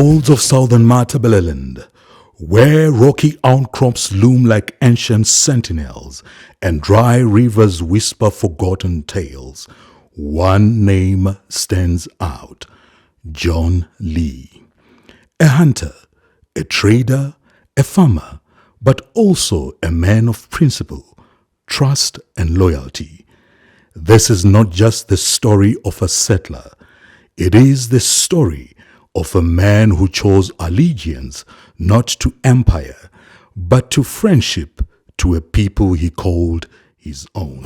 folds of southern Matabeleland, where rocky outcrops loom like ancient sentinels and dry rivers whisper forgotten tales, one name stands out: John Lee. A hunter, a trader, a farmer, but also a man of principle, trust and loyalty. This is not just the story of a settler. It is the story of a man who chose allegiance not to empire, but to friendship, to a people he called his own.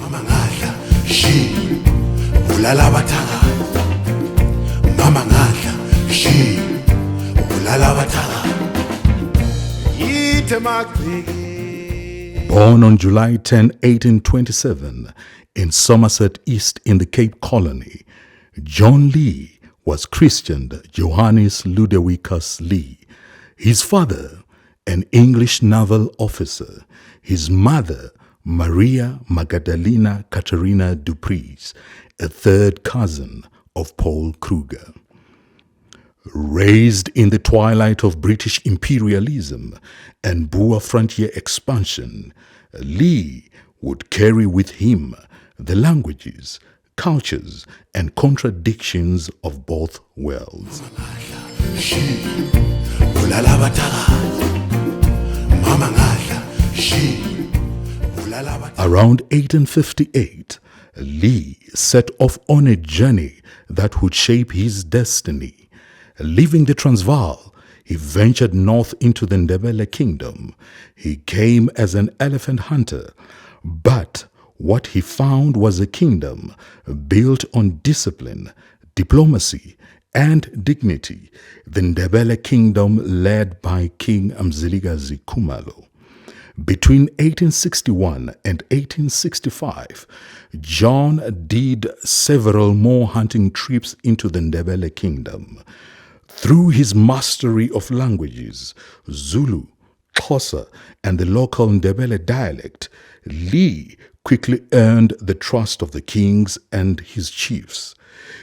Born on July 10, 1827, in Somerset East in the Cape Colony, John Lee was christened Johannes Ludwicus Lee. His father, an English naval officer; his mother, Maria Magdalena Katerina Dupreez, a third cousin of Paul Kruger. Raised in the twilight of British imperialism and Boer frontier expansion, Lee would carry with him the languages, cultures, and contradictions of both worlds. Around 1858, Lee set off on a journey that would shape his destiny. Leaving the Transvaal, he ventured north into the Ndebele kingdom. He came as an elephant hunter, but what he found was a kingdom built on discipline, diplomacy, and dignity, the Ndebele kingdom led by King Mzilikazi Khumalo. Between 1861 and 1865, John did several more hunting trips into the Ndebele kingdom. Through his mastery of languages, Zulu, Xhosa, and the local Ndebele dialect, Lee quickly earned the trust of the kings and his chiefs.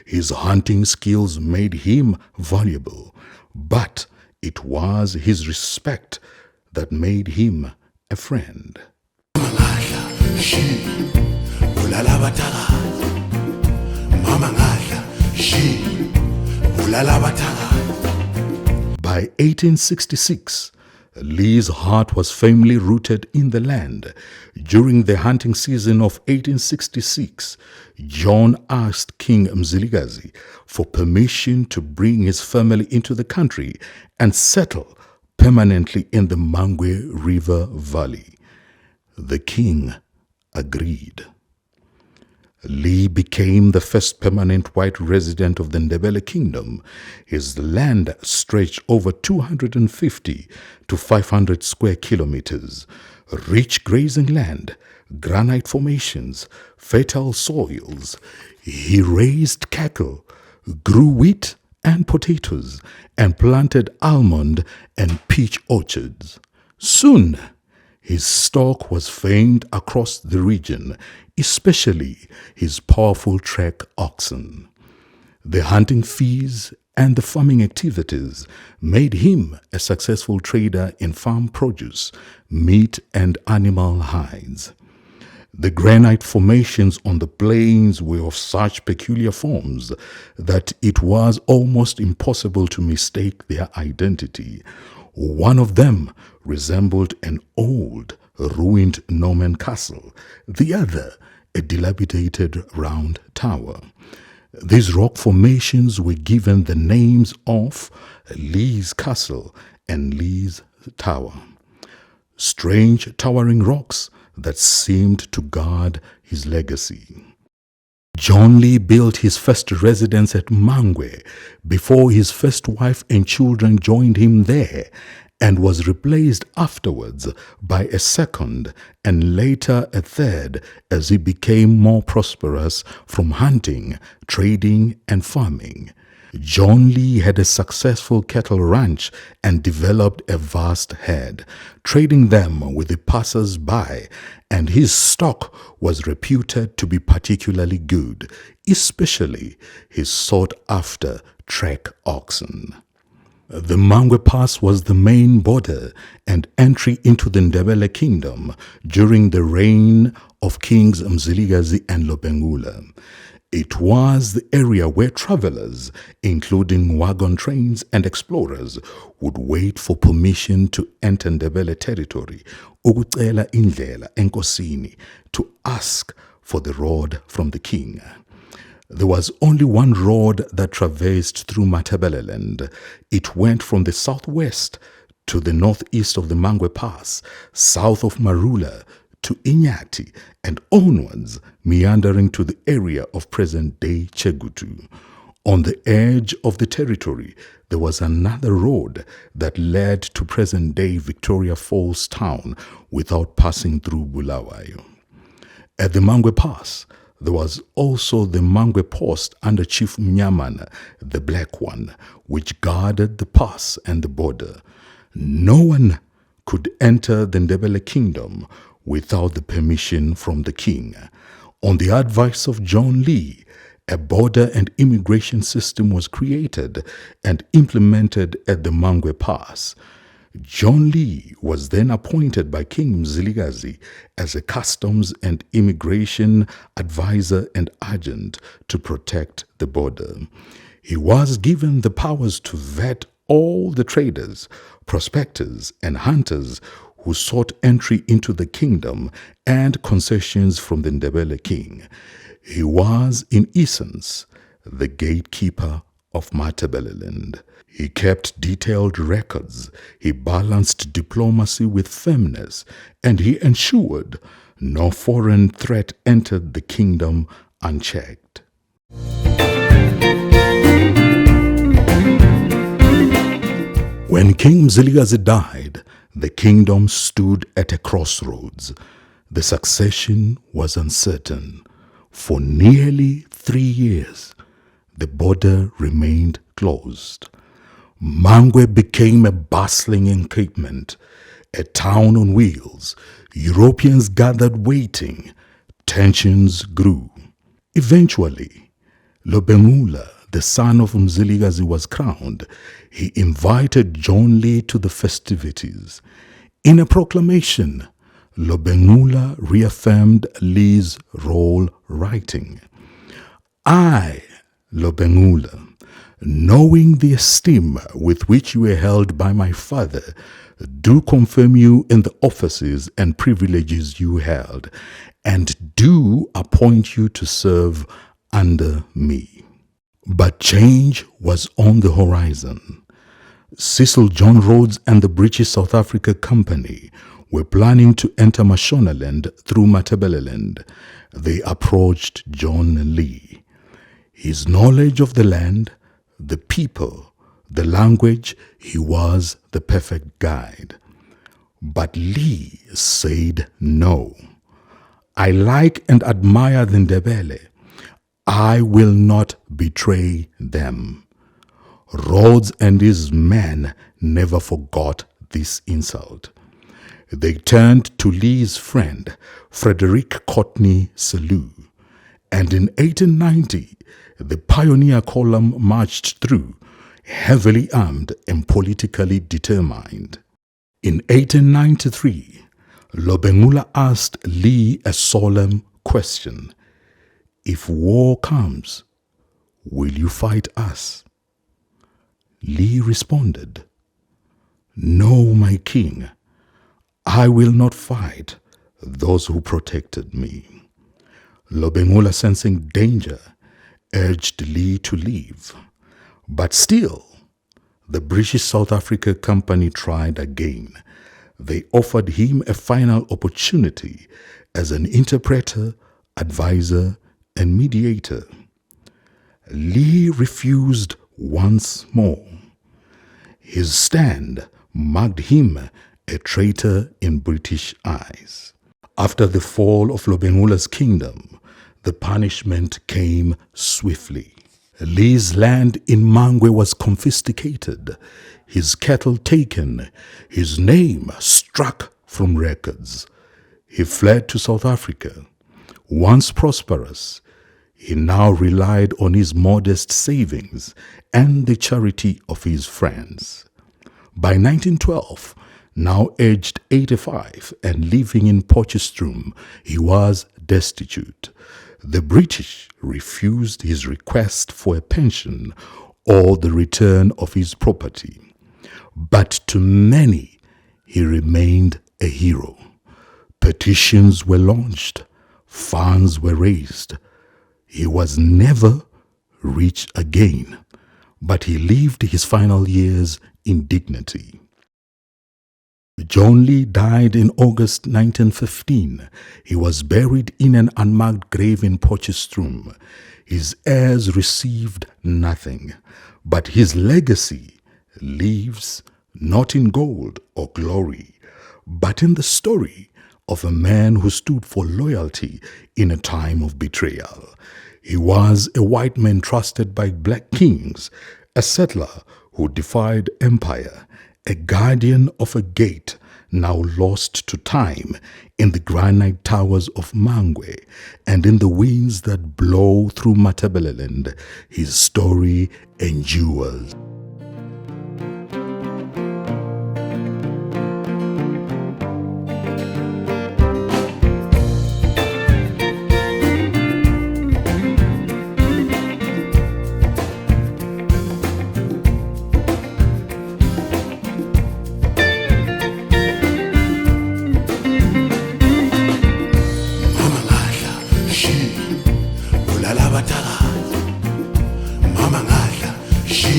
His hunting skills made him valuable, but it was his respect that made him a friend. By 1866, Lee's heart was firmly rooted in the land. During the hunting season of 1866, John asked King Mzilikazi for permission to bring his family into the country and settle permanently in the Mangwe River Valley. The king agreed. Lee became the first permanent white resident of the Ndebele kingdom. His land stretched over 250 to 500 square kilometers. Rich grazing land, granite formations, fertile soils. He raised cattle, grew wheat and potatoes, and planted almond and peach orchards. Soon, his stock was famed across the region, especially his powerful trek oxen. The hunting fees and the farming activities made him a successful trader in farm produce, meat, and animal hides. The granite formations on the plains were of such peculiar forms that it was almost impossible to mistake their identity. One of them resembled an old, ruined Norman castle, the other a dilapidated round tower. These rock formations were given the names of Lee's Castle and Lee's Tower, strange towering rocks that seemed to guard his legacy. John Lee built his first residence at Mangwe before his first wife and children joined him there, and was replaced afterwards by a second and later a third as he became more prosperous from hunting, trading, and farming. John Lee had a successful cattle ranch and developed a vast herd, trading them with the passers-by, and his stock was reputed to be particularly good, especially his sought-after trek oxen. The Mangwe Pass was the main border and entry into the Ndebele kingdom during the reign of Kings Mzilikazi and Lobengula. It was the area where travelers, including wagon trains and explorers, would wait for permission to enter Ndebele territory, ukucela indlela enkosini, to ask for the road from the king. There was only one road that traversed through Matabeleland. It went from the southwest to the northeast of the Mangwe Pass, south of Marula to Inyati, and onwards, meandering to the area of present-day Chegutu. On the edge of the territory, there was another road that led to present-day Victoria Falls town without passing through Bulawayo. At the Mangwe Pass, there was also the Mangwe post under Chief Mnyamana, the Black One, which guarded the pass and the border. No one could enter the Ndebele kingdom without the permission from the king. On the advice of John Lee, a border and immigration system was created and implemented at the Mangwe Pass. John Lee was then appointed by King Mzilikazi as a customs and immigration advisor and agent to protect the border. He was given the powers to vet all the traders, prospectors, and hunters who sought entry into the kingdom and concessions from the Ndebele king. He was, in essence, the gatekeeper of Matabeleland. He kept detailed records, he balanced diplomacy with firmness, and he ensured no foreign threat entered the kingdom unchecked. When King Mzilikazi died, the kingdom stood at a crossroads. The succession was uncertain. For nearly 3 years, the border remained closed. Mangwe became a bustling encampment, a town on wheels. Europeans gathered waiting. Tensions grew. Eventually, Lobengula, the son of Mzilikazi, was crowned. He invited John Lee to the festivities. In a proclamation, Lobengula reaffirmed Lee's role, writing, "I, Lobengula, knowing the esteem with which you were held by my father, do confirm you in the offices and privileges you held, and do appoint you to serve under me." But change was on the horizon. Cecil John Rhodes and the British South Africa Company were planning to enter Mashonaland through Matabeleland. They approached John Lee. His knowledge of the land, the people, the language, he was the perfect guide. But Lee said no. "I like and admire the Ndebele. I will not betray them." Rhodes and his men never forgot this insult. They turned to Lee's friend, Frederick Courtney Selous, and in 1890, the pioneer column marched through, heavily armed and politically determined. In 1893, Lobengula asked Lee a solemn question: "If war comes, will you fight us?" Lee responded, "No, my king, I will not fight those who protected me." Lobengula, sensing danger, urged Lee to leave. But still, the British South Africa Company tried again. They offered him a final opportunity as an interpreter, advisor, and mediator. Lee refused once more. His stand marked him a traitor in British eyes. After the fall of Lobengula's kingdom, the punishment came swiftly. Lee's land in Mangwe was confiscated, his cattle taken, his name struck from records. He fled to South Africa. Once prosperous, He now relied on his modest savings and the charity of his friends. By 1912, now aged 85 and living in Potchefstroom, he was destitute. The British refused his request for a pension or the return of his property. But to many, he remained a hero. Petitions were launched, funds were raised. He was never rich again, but he lived his final years in dignity. John Lee died in August 1915. He was buried in an unmarked grave in Potchefstroom. His heirs received nothing, but his legacy lives not in gold or glory, but in the story of a man who stood for loyalty in a time of betrayal. He was a white man trusted by black kings, a settler who defied empire, a guardian of a gate now lost to time in the granite towers of Mangwe and in the winds that blow through Matabeleland. His story endures. Mama ngadla shi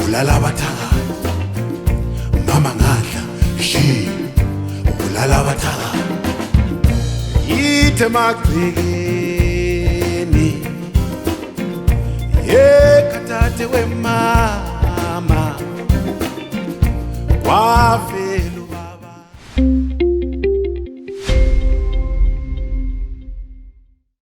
ulala bathakathi, mama ngadla shi ulala bathakathi. Yithe magcikini yekhathathe wemama wafi